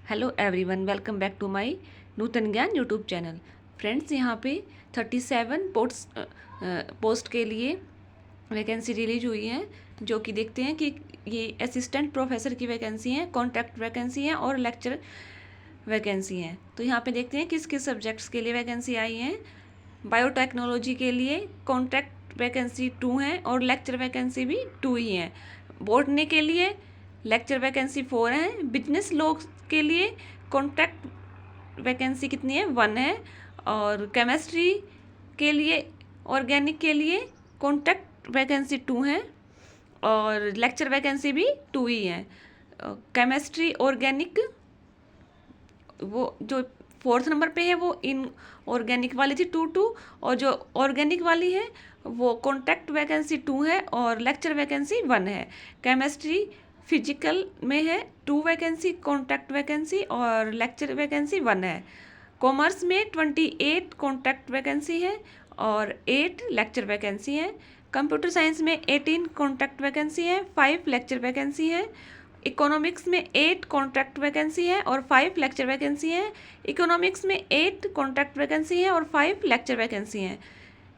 Hello everyone, welcome back to my Nutan Gyan YouTube channel. Friends, यहाँ पे 37 post के लिए वैकेंसी रिलीज हुई है, जो कि देखते हैं कि ये असिस्टेंट प्रोफेसर की वैकेंसी है, कॉन्ट्रैक्ट वैकेंसी है और लेक्चर वैकेंसी है। तो यहाँ पे देखते हैं किस किस सब्जेक्ट्स के लिए वैकेंसी आई है। बायोटेक्नोलॉजी के लिए कॉन्ट्रैक्ट वैकेंसी 2 है और लेक्चर वैकेंसी भी 2 ही है। बॉटनी के लिए लेक्चर वैकेंसी 4 है। बिजनेस लॉ के लिए कॉन्ट्रैक्ट वैकेंसी कितनी है? 1 है। और केमिस्ट्री के लिए, ऑर्गेनिक के लिए कॉन्ट्रैक्ट वैकेंसी 2 है और लेक्चर वैकेंसी भी 2 ही है। केमिस्ट्री ऑर्गेनिक वो जो 4th नंबर पे है वो इन ऑर्गेनिक वाली थी 2 और जो ऑर्गेनिक वाली है वो कॉन्ट्रैक्ट वैकेंसी 2 है और लेक्चर वैकेंसी 1 है। केमिस्ट्री फिजिकल में है 2 वैकेंसी, कॉन्ट्रैक्ट वैकेंसी और लेक्चर वैकेंसी 1 है। कॉमर्स में 28 कॉन्ट्रैक्ट वैकेंसी है और 8 लेक्चर वैकेंसी है। कंप्यूटर साइंस में 18 कॉन्ट्रैक्ट वैकेंसी है, 5 लेक्चर वैकेंसी है। इकोनॉमिक्स में 8 कॉन्ट्रैक्ट वैकेंसी है और 5 लेक्चर वैकेंसी है। इकोनॉमिक्स में 8 कॉन्ट्रैक्ट वैकेंसी है और 5 लेक्चर वैकेंसी है।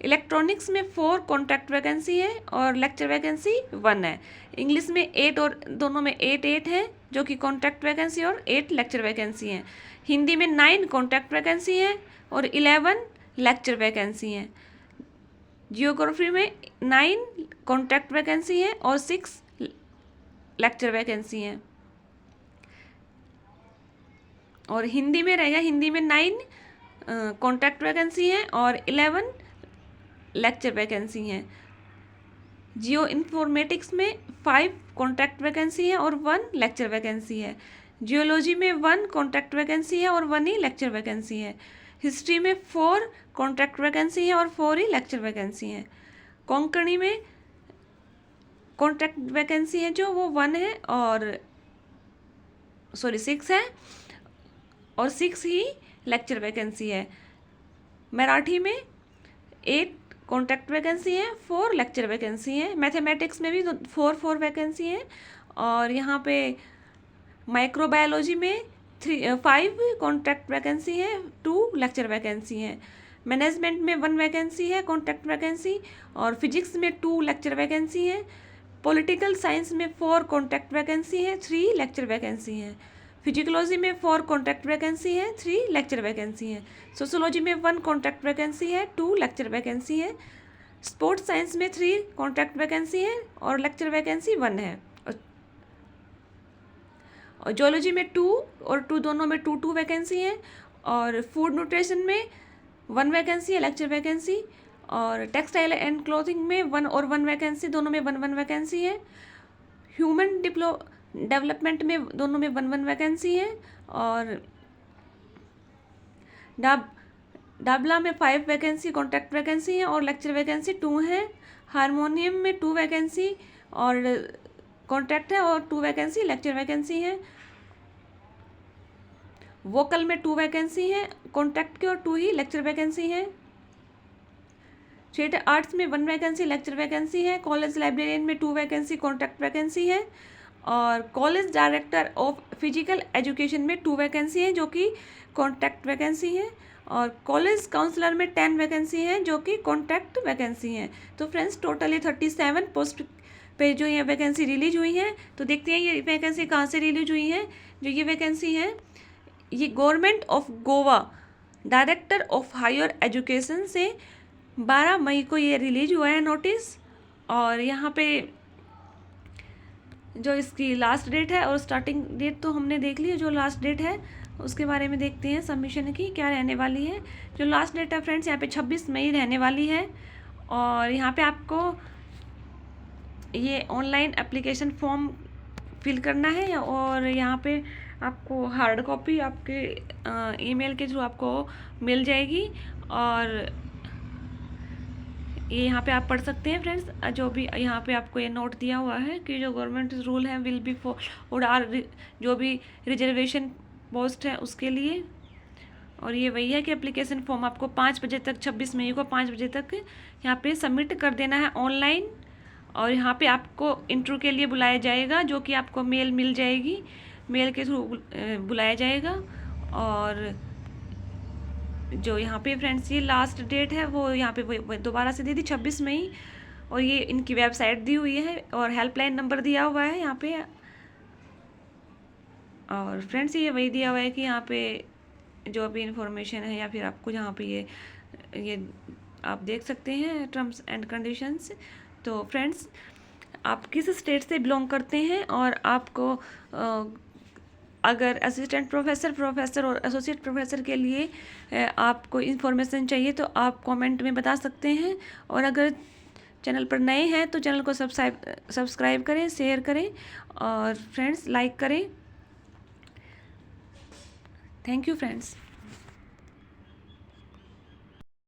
इलेक्ट्रॉनिक्स में 4 कॉन्ट्रैक्ट वैकेंसी है और लेक्चर वैकेंसी 1 है। इंग्लिश में 8 और दोनों में 8 है, जो कि कॉन्ट्रैक्ट वैकेंसी और 8 लेक्चर वैकेंसी है। हिंदी में 9 कॉन्ट्रैक्ट वैकेंसी है और 11 लेक्चर वैकेंसी है। जियोग्राफी में 9 कॉन्ट्रैक्ट वैकेंसी है और 6 लेक्चर वैकेंसी है। और हिंदी में रहेगा, हिंदी में 9 कॉन्ट्रैक्ट वैकेंसी है और 11 लेक्चर वैकेंसी है। जियो इन्फॉर्मेटिक्स में 5 कॉन्ट्रैक्ट वैकेंसी है और 1 लेक्चर वैकेंसी है। जियोलॉजी में 1 कॉन्ट्रैक्ट वैकेंसी है और 1 ही लेक्चर वैकेंसी है। हिस्ट्री में 4 कॉन्ट्रैक्ट वैकेंसी है और 4 ही लेक्चर वैकेंसी है। कोंकणी में कॉन्ट्रैक्ट वैकेंसी है जो वो 1 है और 6 है और 6 ही लेक्चर वैकेंसी है। मराठी में 8 कॉन्ट्रैक्ट वैकेंसी है, 4 लेक्चर वैकेंसी है। मैथमेटिक्स में भी 4 वैकेंसी है और यहाँ पे माइक्रोबायोलॉजी में 5 कॉन्ट्रैक्ट वैकेंसी है, 2 लेक्चर वैकेंसी है। मैनेजमेंट में 1 वैकेंसी है कॉन्ट्रैक्ट वैकेंसी और फिजिक्स में 2 लेक्चर वैकेंसी है। पॉलिटिकल साइंस में 4 कॉन्ट्रैक्ट वैकेंसी है, 3 लेक्चर वैकेंसी है। फिजिकोलॉजी में 4 कॉन्ट्रैक्ट वैकेंसी है, 3 लेक्चर वैकेंसी है। सोशोलॉजी में 1 कॉन्ट्रैक्ट वैकेंसी है, 2 लेक्चर वैकेंसी है। स्पोर्ट्स साइंस में 3 कॉन्ट्रैक्ट वैकेंसी है और लेक्चर वैकेंसी 1 है। और जोलॉजी में 2 और 2 दोनों में 2 वैकेंसी है। और फूड न्यूट्रिशन में 1 वैकेंसी है, लेक्चर वैकेंसी। और टेक्सटाइल एंड क्लॉथिंग में 1 और 1 वैकेंसी, दोनों में 1 वैकेंसी है। ह्यूमन डेवलपमेंट में दोनों में 1 वैकेंसी है। और डाबला में 5 वैकेंसी कॉन्ट्रैक्ट वैकेंसी है और लेक्चर वैकेंसी 2 है। हारमोनियम में 2 वैकेंसी और कॉन्ट्रैक्ट है और 2 वैकेंसी लेक्चर वैकेंसी है। वोकल में 2 वैकेंसी है कॉन्ट्रैक्ट के और 2 ही लेक्चर वैकेंसी है। थिएटर आर्ट्स में 1 वैकेंसी लेक्चर वैकेंसी है। कॉलेज लाइब्रेरियन में 2 वैकेंसी कॉन्ट्रैक्ट वैकेंसी है। और college director of physical education में 2 वैकेंसी है, जो कि कॉन्ट्रैक्ट वैकेंसी है। और कॉलेज काउंसलर में 10 वैकेंसी है, जो कि कॉन्ट्रैक्ट वैकेंसी है। तो फ्रेंड्स, टोटली 37 पोस्ट पे जो ये वैकेंसी रिलीज हुई है। तो देखते हैं ये वैकेंसी कहाँ से रिलीज हुई है। जो ये वैकेंसी है, ये government of Goa director of higher education से 12 मई को ये रिलीज हुआ है नोटिस। और यहाँ पे जो इसकी लास्ट डेट है और स्टार्टिंग डेट तो हमने देख ली है। जो लास्ट डेट है उसके बारे में देखते हैं सबमिशन की क्या रहने वाली है। जो लास्ट डेट है फ्रेंड्स, यहाँ पे 26 मई रहने वाली है। और यहाँ पे आपको ये ऑनलाइन एप्लीकेशन फॉर्म फिल करना है और यहाँ पे आपको हार्ड कॉपी आपके ईमेल के थ्रू आपको मिल जाएगी। और ये यहाँ पे आप पढ़ सकते हैं फ्रेंड्स। जो भी यहाँ पे आपको ये नोट दिया हुआ है कि जो गवर्नमेंट रूल है विल बी फॉर आर, जो भी रिजर्वेशन पोस्ट है उसके लिए। और ये वही है कि एप्लीकेशन फॉर्म आपको 5 बजे तक, 26 मई को 5 बजे तक यहाँ पे सबमिट कर देना है ऑनलाइन। और यहाँ पे आपको इंटरव्यू के लिए बुलाया जाएगा, जो कि आपको मेल मिल जाएगी। मेल के थ्रू बुलाया जाएगा। और जो यहाँ पे फ्रेंड्स ये लास्ट डेट है वो यहाँ पे दोबारा से दे दी 26 मई। और ये इनकी वेबसाइट दी हुई है और हेल्पलाइन नंबर दिया हुआ है यहाँ पे। और फ्रेंड्स ये वही दिया हुआ है कि यहाँ पे जो भी इंफॉर्मेशन है या फिर आपको जहाँ पे ये आप देख सकते हैं टर्म्स एंड कंडीशंस। तो फ्रेंड्स आप किस स्टेट से बिलोंग करते हैं और आपको अगर असिस्टेंट प्रोफेसर और एसोसिएट प्रोफेसर के लिए आपको इन्फॉर्मेशन चाहिए तो आप कमेंट में बता सकते हैं। और अगर चैनल पर नए हैं तो चैनल को सब्सक्राइब करें, शेयर करें और फ्रेंड्स लाइक करें। Thank you friends.